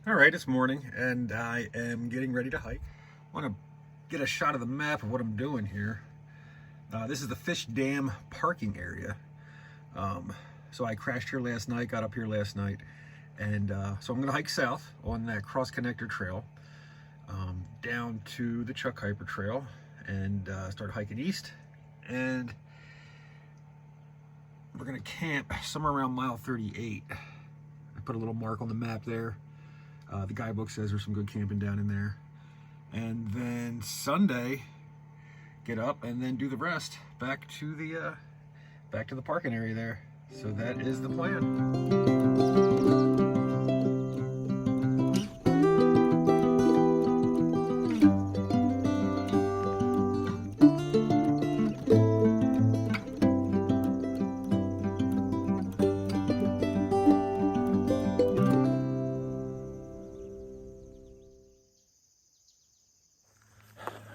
All right, it's morning and I am getting ready to hike. I want to get a shot of the map of what I'm doing here. This is the Fish Dam parking area. So I crashed here last night, got up here last night, and so I'm going to hike south on that cross connector trail down to the Chuck Keiper trail and start hiking east. And we're going to camp somewhere around mile 38. I put a little mark on the map there. The guidebook says there's some good camping down in there. And then Sunday, get up and then do the rest back to the parking area there. So that is the plan.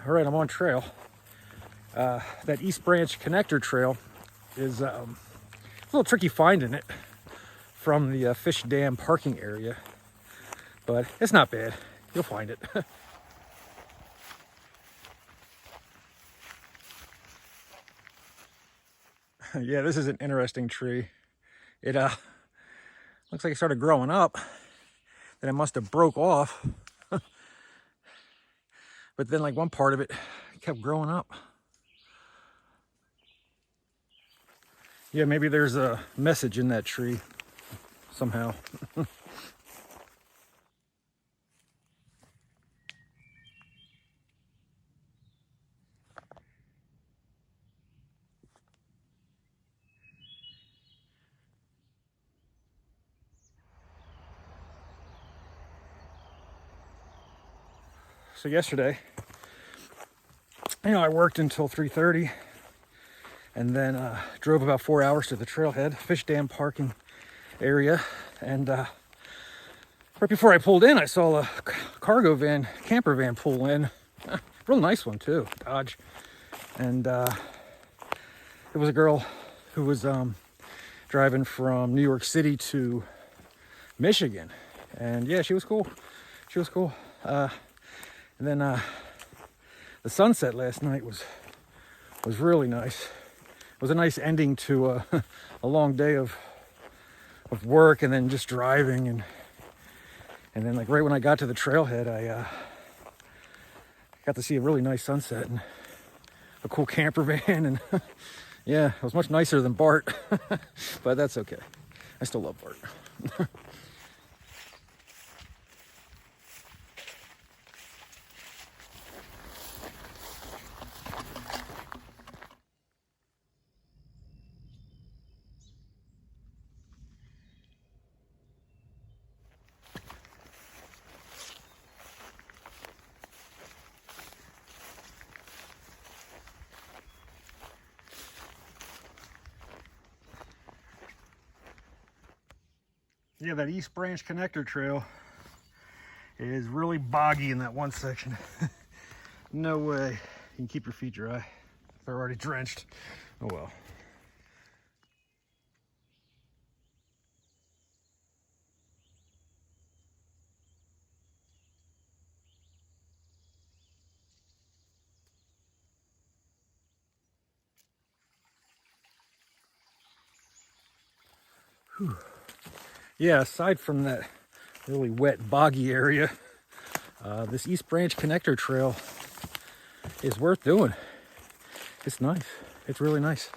All right, I'm on trail. That East Branch connector trail is a little tricky finding it from the Fish Dam parking area, but it's not bad. You'll find it. Yeah, this is an interesting tree. It looks like it started growing up, then it must have broke off. But then like one part of it kept growing up. Yeah, maybe there's a message in that tree somehow. So yesterday, I worked until 3:30 and then drove about 4 hours to the trailhead, Fish Dam parking area. And right before I pulled in, I saw a cargo van, camper van pull in. Real nice one too, Dodge. And it was a girl who was driving from New York City to Michigan. And yeah, she was cool. She was cool. And then the sunset last night was really nice. It was a nice ending to a long day of work and then just driving, and then like right when I got to the trailhead, I got to see a really nice sunset and a cool camper van, and yeah, it was much nicer than Bart, but that's okay. I still love Bart. Yeah, that East Branch connector trail is really boggy in that one section. No way you can keep your feet dry. They're already drenched. Oh well. Whew. Yeah, aside from that really wet, boggy area, this East Branch connector trail is worth doing. It's nice. It's really nice.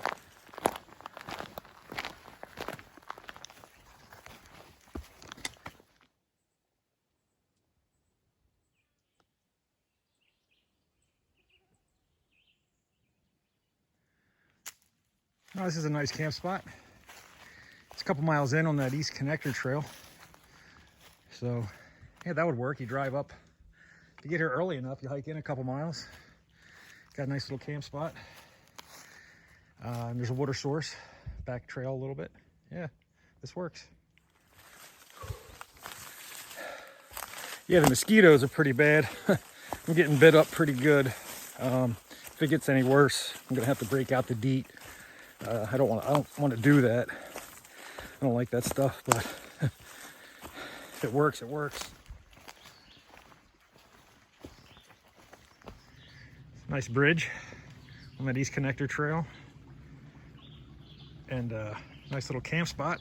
Oh, this is a nice camp spot. It's a couple miles in on that East Connector trail. So, yeah, that would work. You drive up. If you get here early enough, you hike in a couple miles. Got a nice little camp spot. And there's a water source. Back trail a little bit. Yeah, this works. Yeah, the mosquitoes are pretty bad. I'm getting bit up pretty good. If it gets any worse, I'm gonna have to break out the DEET. I don't want to do that. I don't like that stuff, but if it works, it works. Nice bridge on that East Connector Trail. And nice little camp spot.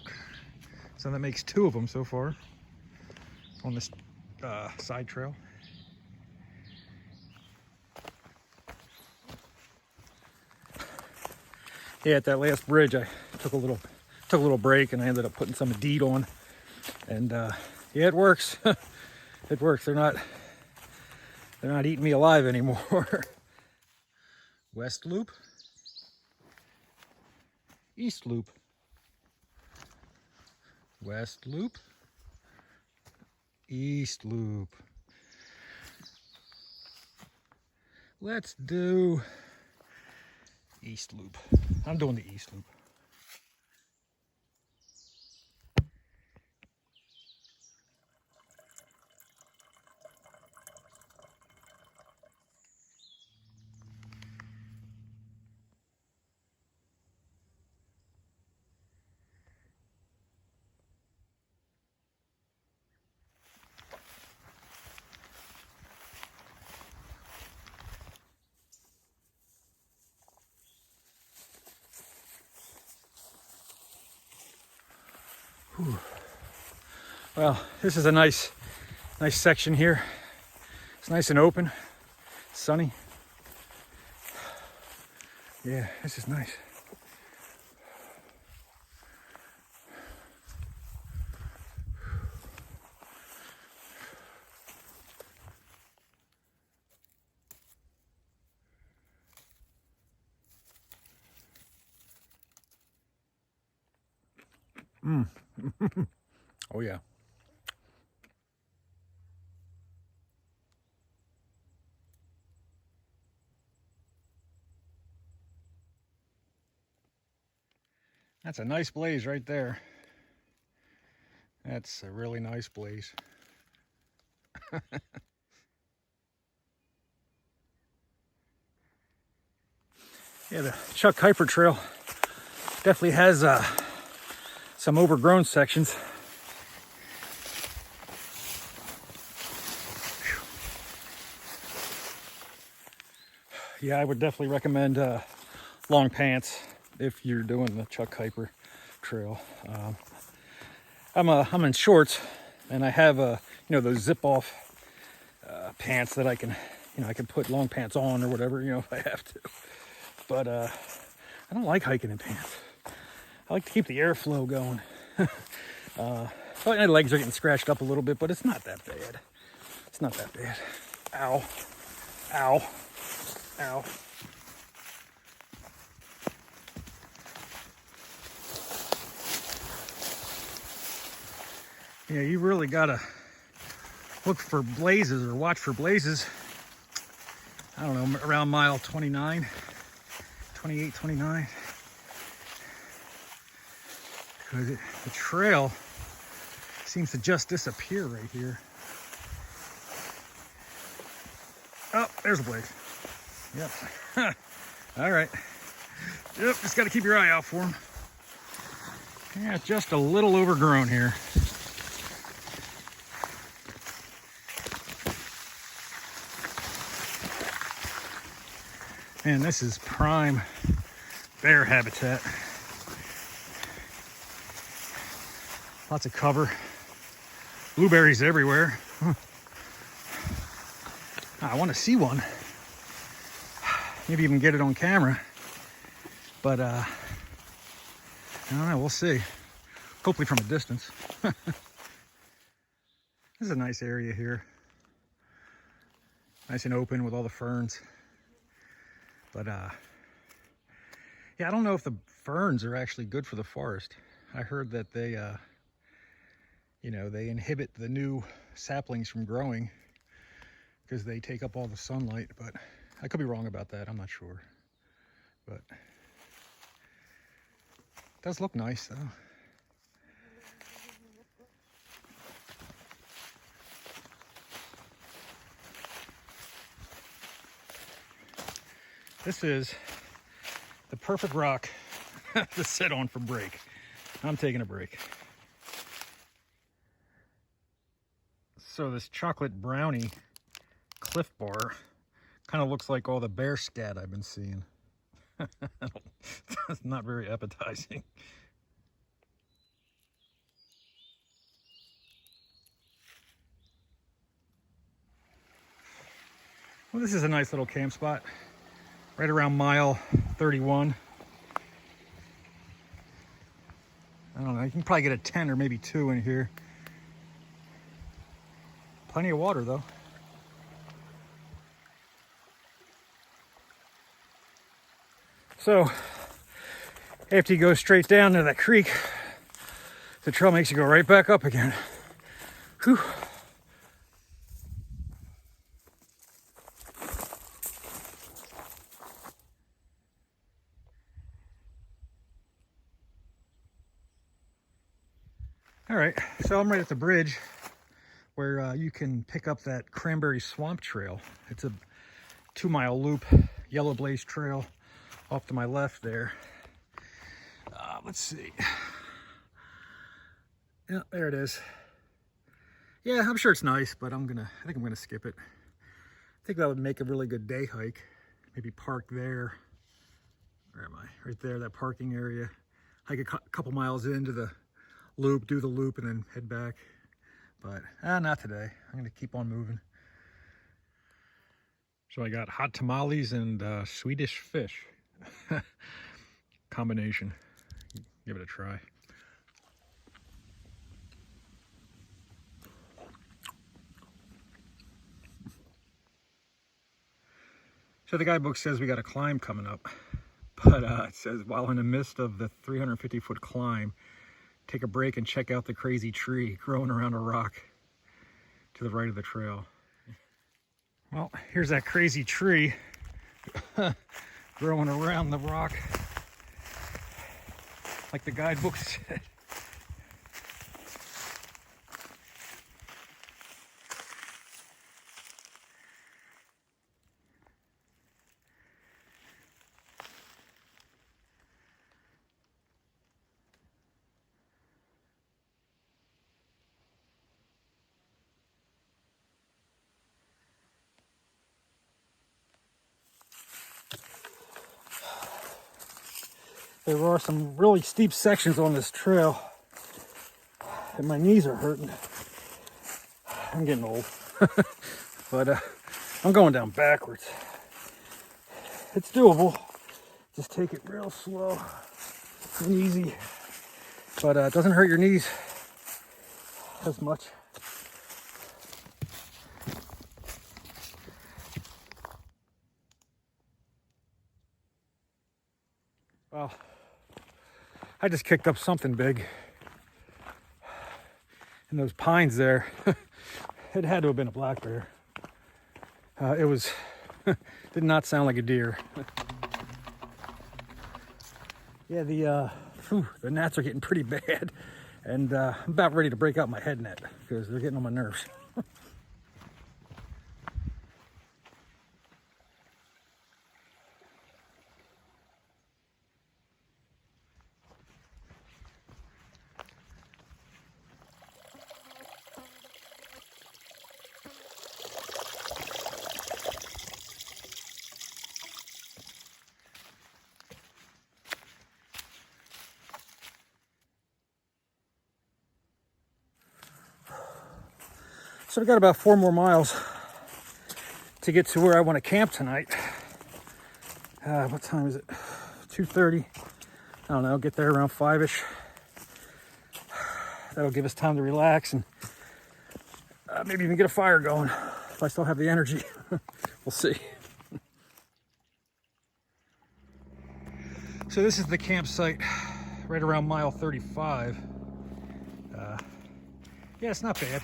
So that makes 2 of them so far on this side trail. Yeah, at that last bridge, I took a little break, and I ended up putting some deed on. And yeah, it works. It works. They're not eating me alive anymore. West loop, east loop, west loop, east loop. Let's do east loop. I'm doing the east loop. Whew. Well, this is a nice section here. It's nice and open, sunny. Yeah, this is nice. Oh yeah. That's a nice blaze right there. That's a really nice blaze. Yeah, the Chuck Keiper Trail definitely has some overgrown sections. Yeah, I would definitely recommend long pants if you're doing the Chuck Keiper Trail. I'm in shorts, and I have those zip off pants that I can put long pants on or whatever, if I have to. But I don't like hiking in pants. I like to keep the airflow going. My legs are getting scratched up a little bit, but it's not that bad. It's not that bad. Ow. Ow. Ow. Yeah, you really gotta look for blazes or watch for blazes. I don't know, around mile 29, 28, 29. Because the trail seems to just disappear right here. Oh, there's a blaze. Yep. All right. Yep, just got to keep your eye out for them. Yeah, just a little overgrown here. Man, this is prime bear habitat. Lots of cover. Blueberries everywhere. I want to see one. Maybe even get it on camera. But I don't know, we'll see. Hopefully from a distance. This is a nice area here. Nice and open with all the ferns. But yeah, I don't know if the ferns are actually good for the forest. I heard that they they inhibit the new saplings from growing because they take up all the sunlight, but I could be wrong about that. I'm not sure. But it does look nice though. This is the perfect rock to sit on for break. I'm taking a break. So this chocolate brownie Cliff Bar Kind of looks like all the bear scat I've been seeing. That's not very appetizing. Well, this is a nice little camp spot, right around mile 31. I don't know, you can probably get a 10 or maybe 2 in here. Plenty of water though. So, after you go straight down to that creek, the trail makes you go right back up again. Whew. All right, so I'm right at the bridge where you can pick up that Cranberry Swamp Trail. It's a 2-mile loop, Yellow Blaze Trail off to my left there. Let's see. Yeah, there it is. Yeah, I'm sure it's nice, but I think I'm gonna skip it. I think that would make a really good day hike. Maybe park there. Where am I? Right there, that parking area. Hike a couple miles into the loop, do the loop, and then head back. But not today. I'm gonna keep on moving. So I got hot tamales and Swedish fish combination. Give it a try. So the guidebook says we got a climb coming up, but it says while in the midst of the 350-foot climb, take a break and check out the crazy tree growing around a rock to the right of the trail. Well, here's that crazy tree growing around the rock, like the guidebook said. There are some really steep sections on this trail, and my knees are hurting. I'm getting old, but I'm going down backwards. It's doable. Just take it real slow and easy, but it doesn't hurt your knees as much. Well, I just kicked up something big. And those pines there, it had to have been a black bear. It was, did not sound like a deer. Yeah, the gnats are getting pretty bad. And I'm about ready to break out my head net because they're getting on my nerves. So I've got about 4 more miles to get to where I want to camp tonight. What time is it? 2:30. I don't know, get there around 5-ish. That'll give us time to relax and maybe even get a fire going if I still have the energy. We'll see. So this is the campsite right around mile 35. Yeah, it's not bad.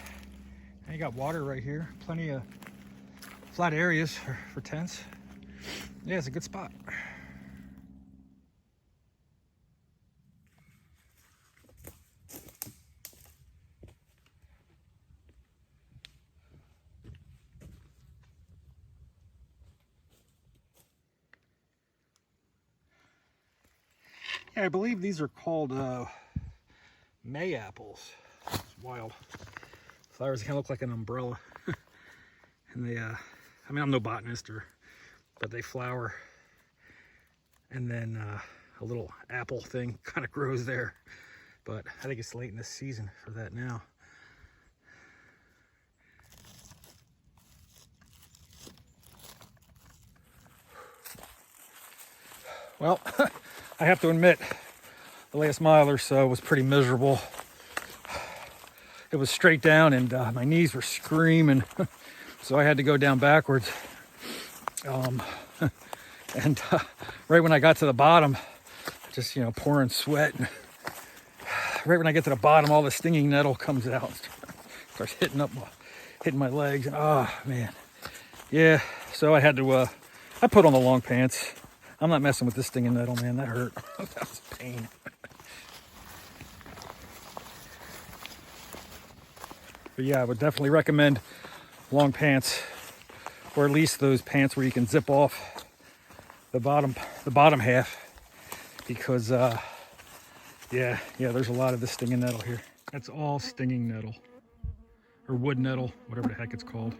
And you got water right here, plenty of flat areas for tents. Yeah, it's a good spot. Yeah, I believe these are called May apples. It's wild. Flowers kind of look like an umbrella. And they, I mean, I'm no botanist or but they flower, and then a little apple thing kind of grows there. But I think it's late in the season for that now. Well, I have to admit, the last mile or so was pretty miserable. It was straight down and my knees were screaming, so I had to go down backwards. And right when I got to the bottom, just, pouring sweat. And right when I get to the bottom, all the stinging nettle comes out, starts hitting my legs. Oh man, yeah. So I had to. I put on the long pants. I'm not messing with this stinging nettle, man. That hurt. That was pain. But yeah, I would definitely recommend long pants, or at least those pants where you can zip off the bottom half, because yeah, there's a lot of this stinging nettle here. That's all stinging nettle, or wood nettle, whatever the heck it's called.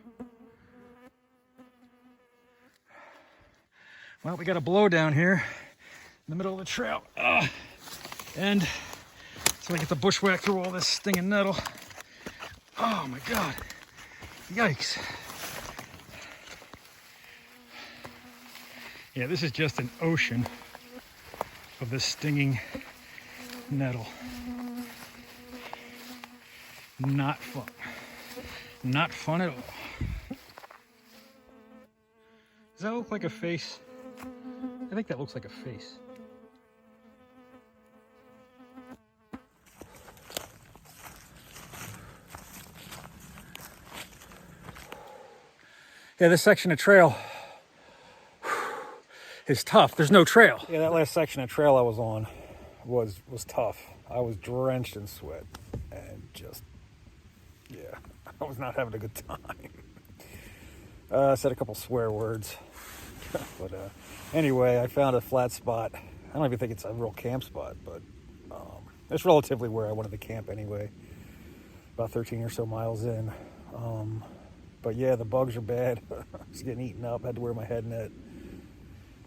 Well, we got a blow down here in the middle of the trail, and so I get to bushwhack through all this stinging nettle. Oh my God, yikes. Yeah, this is just an ocean of this stinging nettle. Not fun. Not fun at all. Does that look like a face? I think that looks like a face. Yeah, this section of trail is tough. There's no trail. Yeah, that last section of trail I was on was tough. I was drenched in sweat and just, yeah, I was not having a good time. I said a couple swear words. But anyway, I found a flat spot. I don't even think it's a real camp spot, but it's relatively where I wanted to camp anyway. About 13 or so miles in. But yeah, the bugs are bad. I was getting eaten up. I had to wear my head net.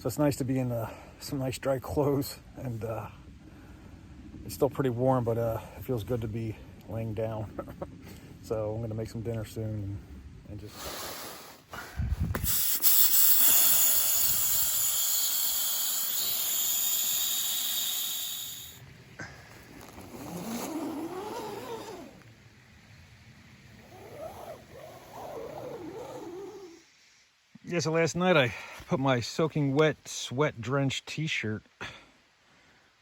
So it's nice to be in some nice dry clothes, and it's still pretty warm, but it feels good to be laying down. So I'm gonna make some dinner soon and just. Yeah, so last night I put my soaking wet, sweat-drenched t-shirt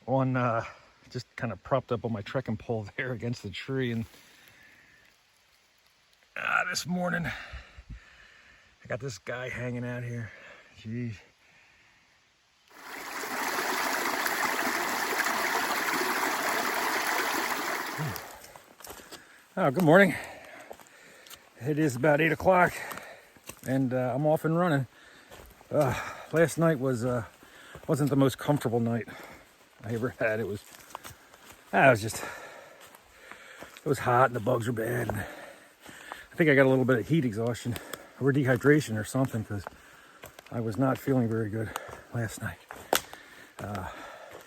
on, just kind of propped up on my trekking pole there against the tree, and this morning I got this guy hanging out here. Jeez. Oh, good morning. It is about 8 o'clock. And I'm off and running. Last night wasn't the most comfortable night I ever had. It was hot and the bugs were bad. And I think I got a little bit of heat exhaustion or dehydration or something, because I was not feeling very good last night.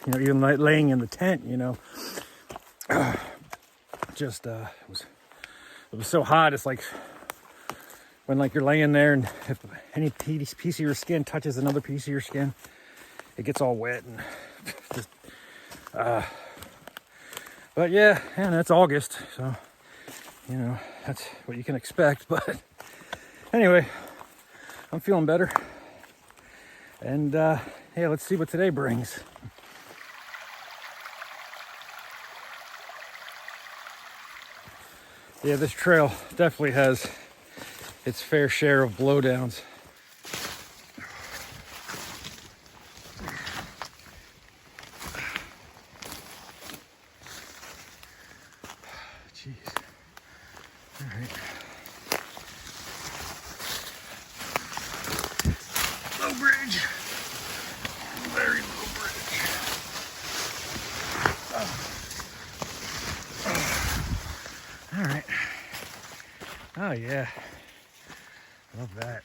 Even laying in the tent, just it was so hot. It's like when you're laying there, and if any piece of your skin touches another piece of your skin, it gets all wet and just. But yeah, and it's August, so that's what you can expect. But anyway, I'm feeling better, and yeah, let's see what today brings. Yeah, this trail definitely has its fair share of blowdowns. Jeez. All right. Low bridge. Very low bridge. All right. Oh yeah. Love that.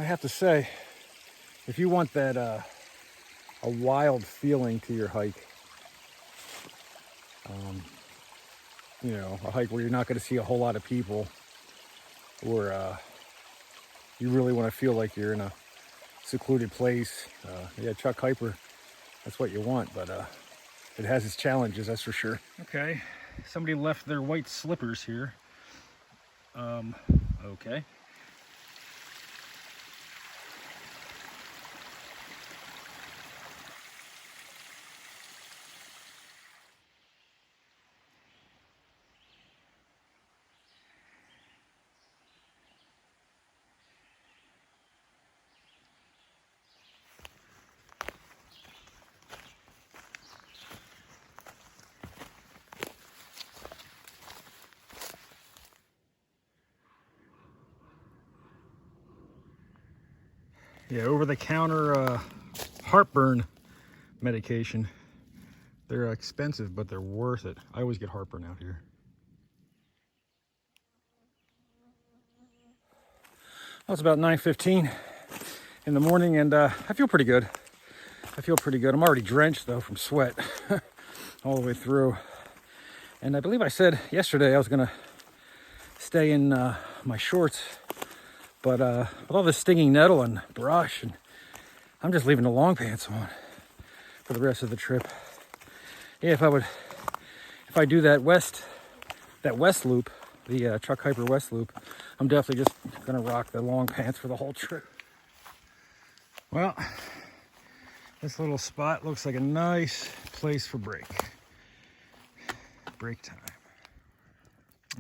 I have to say, if you want that a wild feeling to your hike, you know, a hike where you're not going to see a whole lot of people, or you really want to feel like you're in a secluded place, yeah, Chuck Keiper, that's what you want, but it has its challenges, that's for sure. Okay, somebody left their white slippers here. Okay. Yeah, over-the-counter heartburn medication. They're expensive, but they're worth it. I always get heartburn out here. Well, it's about 9:15 in the morning, and I feel pretty good. I'm already drenched, though, from sweat all the way through. And I believe I said yesterday I was going to stay in my shorts, but with all this stinging nettle and brush, and I'm just leaving the long pants on for the rest of the trip. Yeah, if I do that west loop, the Chuck Keiper West loop, I'm definitely just gonna rock the long pants for the whole trip. Well, this little spot looks like a nice place for break time.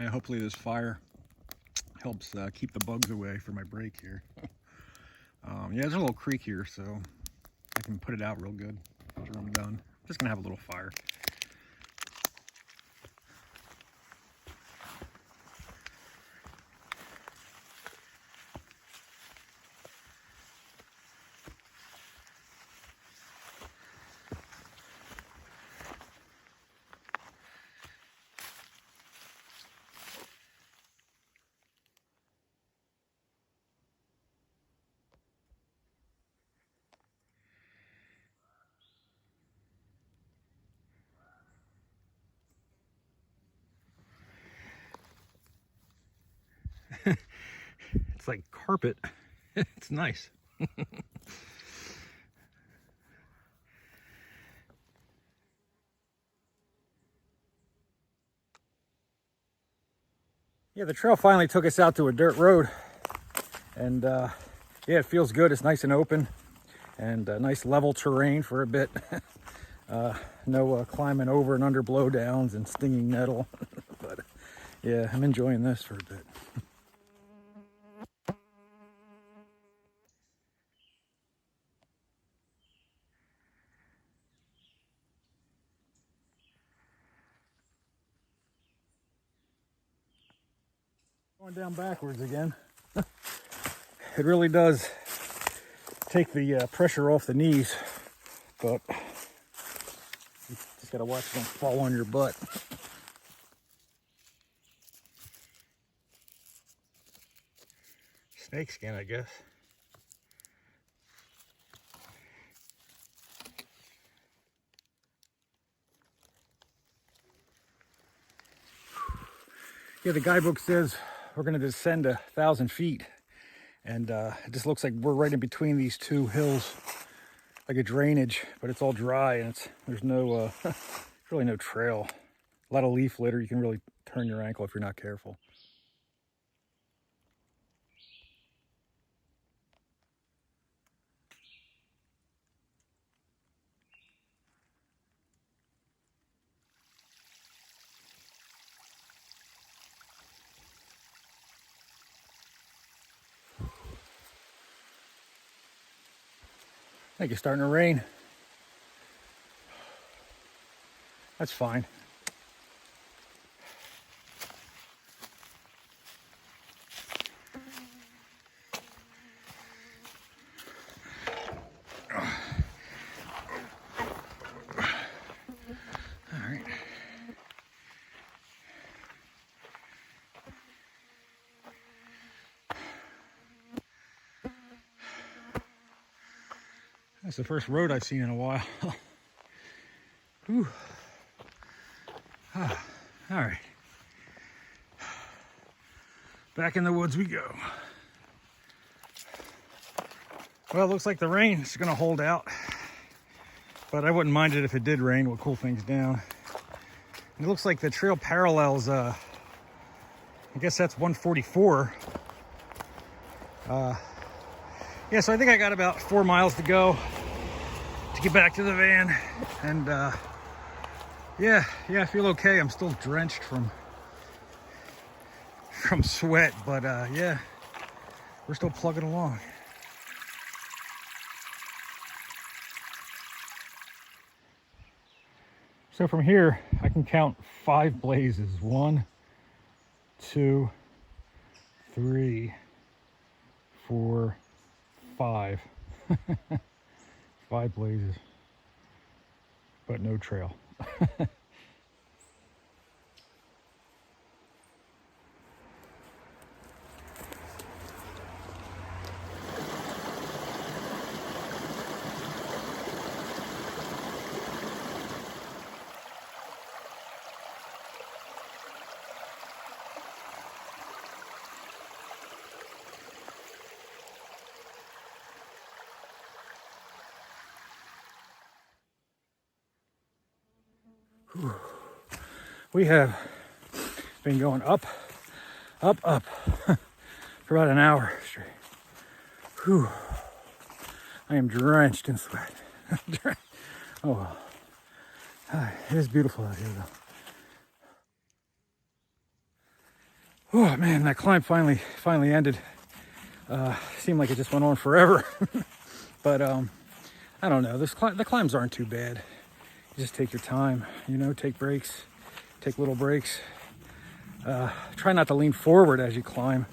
Yeah, hopefully this fire helps keep the bugs away for my break here. Yeah, there's a little creek here, so I can put it out real good after I'm done. I'm just gonna have a little fire. It's like carpet. It's nice. Yeah, the trail finally took us out to a dirt road, and yeah, it feels good. It's nice and open, and nice level terrain for a bit. No climbing over and under blowdowns and stinging nettle. But yeah, I'm enjoying this for a bit. Going down backwards again. It really does take the pressure off the knees, but you just gotta watch them fall on your butt. Snake skin, I guess. Yeah, the guidebook says we're going to descend 1,000 feet, and it just looks like we're right in between these two hills, like a drainage, but it's all dry, and there's no there's really no trail. A lot of leaf litter. You can really turn your ankle if you're not careful. I think it's starting to rain. That's fine. All right. That's the first road I've seen in a while. Whew. Ah, all right. Back in the woods we go. Well, it looks like the rain is going to hold out, but I wouldn't mind it if it did rain. It would cool things down. And it looks like the trail parallels, I guess that's 144. Yeah, so I think I got about 4 miles to go to get back to the van. And yeah, I feel okay. I'm still drenched from sweat, but yeah, we're still plugging along. So from here, I can count 5 blazes. 1, 2, 3, 4, 5. 5 blazes, but no trail. We have been going up for about an hour straight. Whew. I am drenched in sweat. Oh, it is beautiful out here though. Oh man, that climb finally ended. Seemed like it just went on forever. But I don't know. The climbs aren't too bad. You just take your time, you know, take breaks, take little breaks. Try not to lean forward as you climb.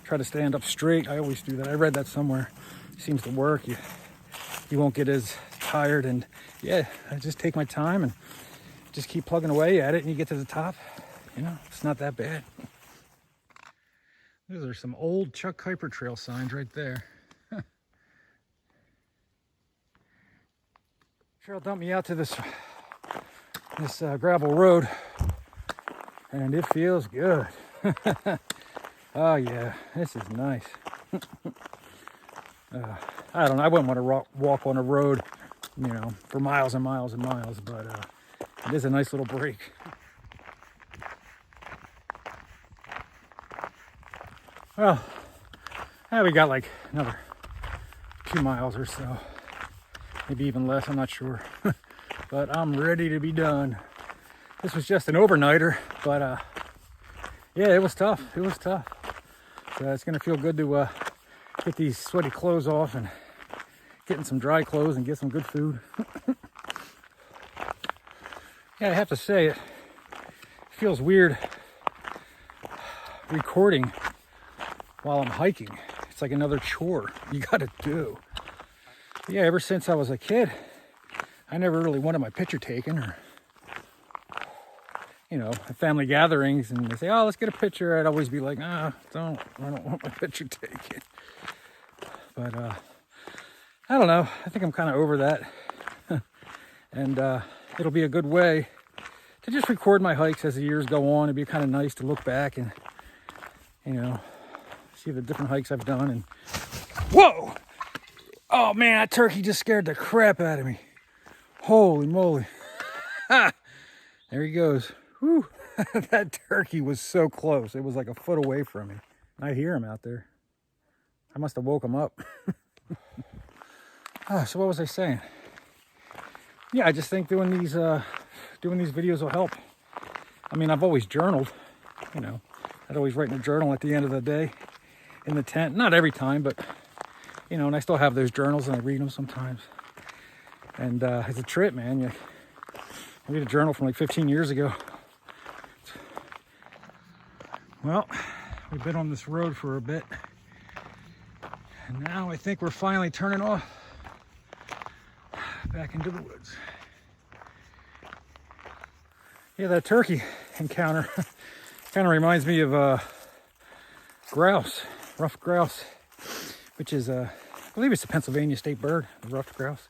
Try to stand up straight. I always do that. I read that somewhere. It seems to work. You won't get as tired. And yeah, I just take my time and just keep plugging away at it, and you get to the top. You know, it's not that bad. Those are some old Chuck Keiper trail signs right there. Trail dumped me out to this gravel road, and it feels good. Oh yeah, this is nice. I don't know, I wouldn't want to walk on a road, you know, for miles and miles and miles, but it is a nice little break. Well, we got like another 2 miles or so, maybe even less, I'm not sure. But I'm ready to be done. This was just an overnighter, but yeah, it was tough. It was tough. So it's gonna feel good to get these sweaty clothes off and get in some dry clothes and get some good food. Yeah, I have to say, it feels weird recording while I'm hiking. It's like another chore you gotta do. Yeah, ever since I was a kid, I never really wanted my picture taken, or, you know, at family gatherings, and they say, oh, let's get a picture. I'd always be like, I don't want my picture taken. But I don't know. I think I'm kind of over that. And it'll be a good way to just record my hikes as the years go on. It'd be kind of nice to look back and, you know, see the different hikes I've done. And whoa! Oh man, that turkey just scared the crap out of me. Holy moly. There he goes. Whew. That turkey was so close. It was like a foot away from me. I hear him out there. I must have woke him up. So what was I saying? Yeah, I just think doing these videos will help. I mean, I've always journaled, you know. I'd always write in a journal at the end of the day in the tent. Not every time, but, you know, and I still have those journals and I read them sometimes. And it's a trip, man. I read a journal from like 15 years ago. Well, we've been on this road for a bit. And now I think we're finally turning off back into the woods. Yeah, that turkey encounter kind of reminds me of grouse, rough grouse, which is believe it's a Pennsylvania state bird, the ruffed grouse.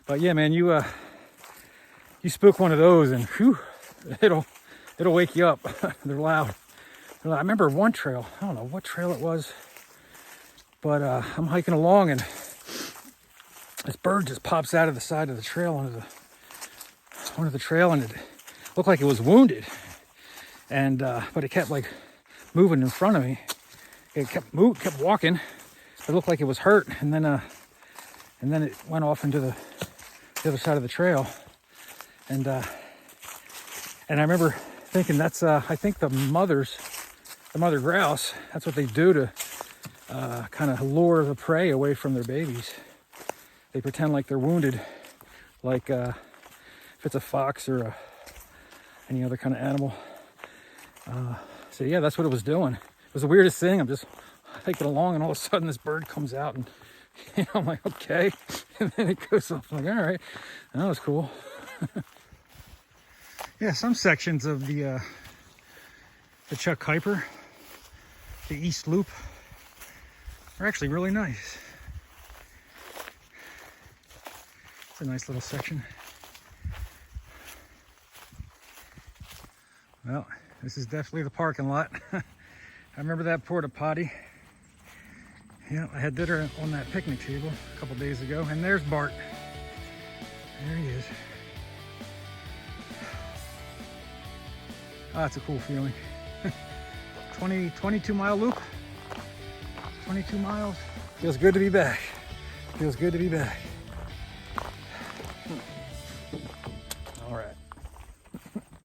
But yeah, man, you spook one of those and whew, it'll wake you up. They're loud. I remember one trail, I don't know what trail it was, but I'm hiking along and this bird just pops out of the side of the trail onto the trail, and it looked like it was wounded. And but it kept like moving in front of me. It kept walking. It looked like it was hurt, and then it went off into the other side of the trail. And I remember thinking that's I think the mother grouse. That's what they do to kind of lure the prey away from their babies. They pretend like they're wounded, like if it's a fox or any other kind of animal. So yeah, that's what it was doing. It was the weirdest thing. I'm just hiking along, and all of a sudden this bird comes out, and I'm like, okay. And then it goes off. I'm like, all right, that was cool. Yeah, some sections of the Chuck Keiper, the East Loop, are actually really nice. It's a nice little section. Well, this is definitely the parking lot. I remember that porta potty. Yeah, I had dinner on that picnic table a couple days ago, and there's Bart. There he is. Oh, that's a cool feeling. 22 mile loop. 22 miles. Feels good to be back. Feels good to be back.